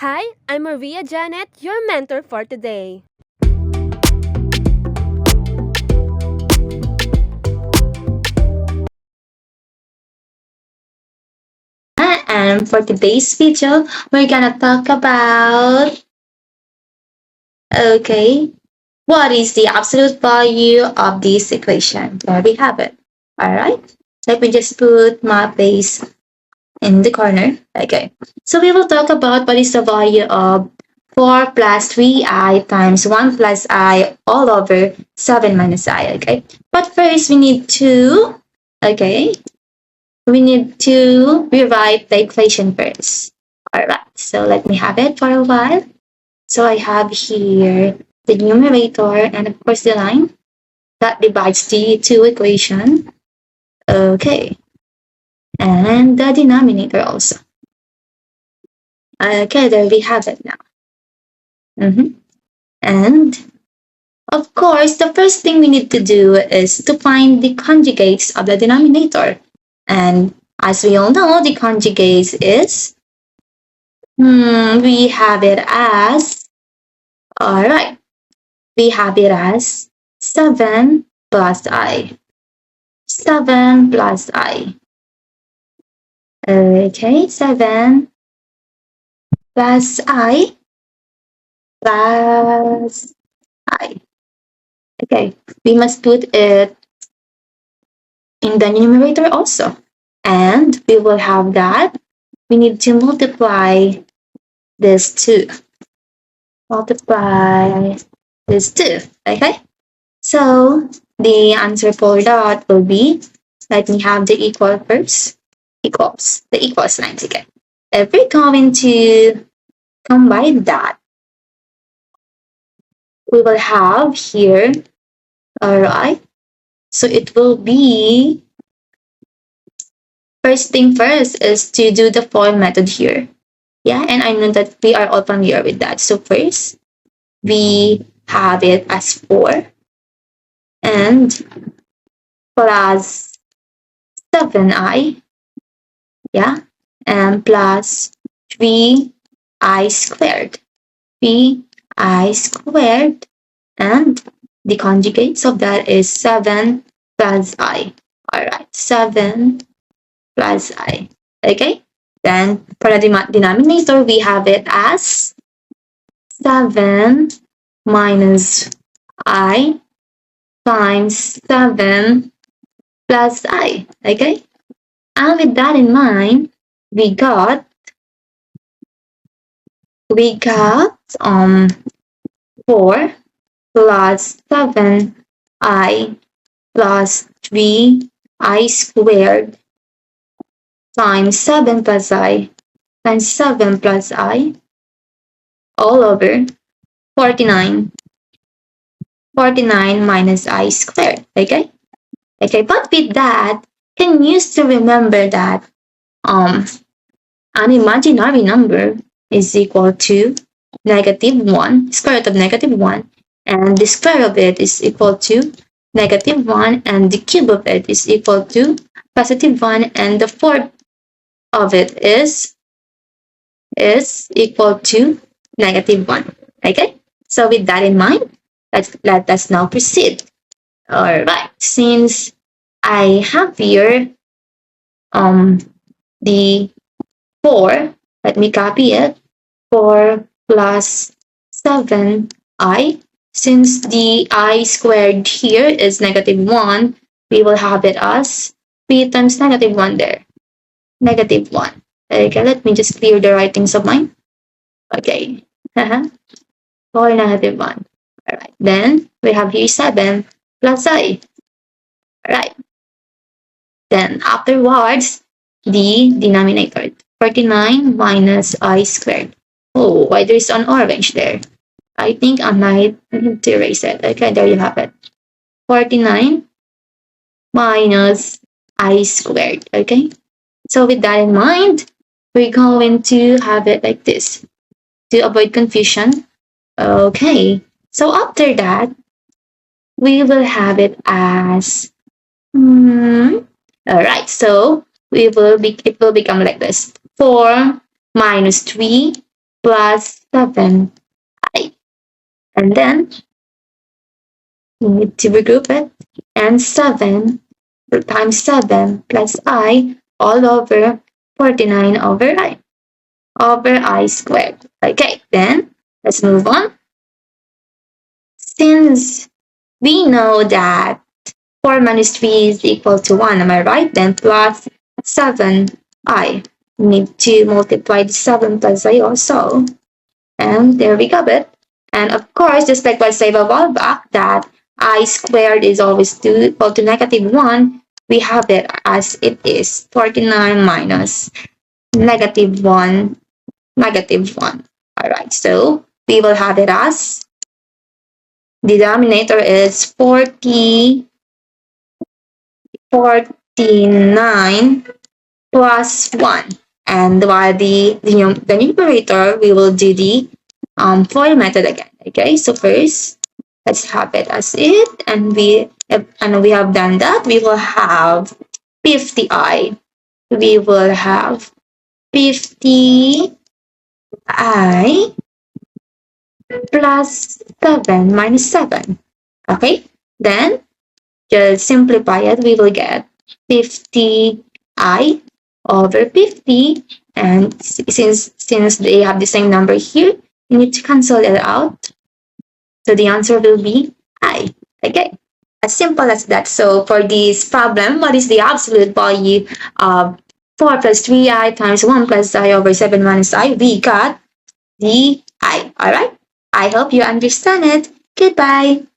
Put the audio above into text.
Hi, I'm Maria Janet, your mentor for today. And for today's video, we're gonna talk about, okay, what is the absolute value of this equation? There we have it. Alright, let me just put my face in the corner. Okay, so we will talk about what is the value of 4 plus 3i times 1 plus I all over 7 minus I, okay? But first we need to, okay, rewrite the equation first. Alright, so let me have it for a while. So I have here the numerator and of course the line that divides the two equations. Okay, and the denominator also. Okay, there we have it now. And of course, the first thing we need to do is to find the conjugates of the denominator. And as we all know, the conjugates is, we have it as, alright, we have it as 7 plus I. 7 plus I. Okay, 7 plus I plus I. Okay, we must put it in the numerator also. And we will have that. We need to multiply this 2. Multiply this 2. Okay? So the answer for that will be, let me have the equal first. Equals. The equals signs again. If we're going to combine that, we will have here, alright, so it will be, first thing first is to do the for method here. Yeah, and I know that we are all familiar with that. So first, we have it as 4 and plus 7i, yeah, and plus 3i squared. 3i squared, and the conjugates of that is 7 plus I. Alright, 7 plus I. Okay? Then for the denominator, we have it as 7 minus I times 7 plus I. Okay? And with that in mind, we got 4 plus 7i plus 3i squared times 7 plus I times 7 plus I all over 49. 49 minus I squared. Okay? Okay, but with that, can you still remember that an imaginary number is equal to negative 1, square root of negative 1, and the square of it is equal to negative 1, and the cube of it is equal to positive 1, and the fourth of it is equal to negative 1. Okay? So with that in mind, let us now proceed. Alright, since I have here the 4, let me copy it. 4 plus 7i. Since the I squared here is negative 1, we will have it as 3 times negative 1 there. Negative 1. Okay, let me just clear the writings of mine. Okay. 4 negative 1. Alright, then we have here 7 plus I. Alright. Then afterwards, the denominator. 49 minus I squared. Oh, why there's an orange there? I think I might need to erase it. Okay, there you have it. 49 minus I squared. Okay, so with that in mind, we're going to have it like this to avoid confusion. Okay, so after that, we will have it as, alright, so it will become like this. 4 minus 3 plus 7i. And then we need to regroup it. And 7 times 7 plus I all over 49 over I squared. Okay, then let's move on. Since we know that 4 minus 3 is equal to 1, am I right? Then plus 7i. We need to multiply the 7 plus I also. And there we go it. And of course, just like what I said a while back, that I squared is always equal to negative 1, we have it as it is 49 minus negative 1, negative 1. Alright, so we will have it as the denominator is 49 plus 1. And while the numerator, we will do the FOIL method again. Okay, so first, let's have it as it, and we have done that. We will have 50i. We will have 50i plus 7 minus 7. Okay, then just simplify it. We will get 50i over 50, and since they have the same number here, you need to cancel it out. So the answer will be I. Okay, as simple as that. So for this problem, what is the absolute value of 4 plus 3i times 1 plus I over 7 minus I? We got the I. Alright, I hope you understand it. Goodbye.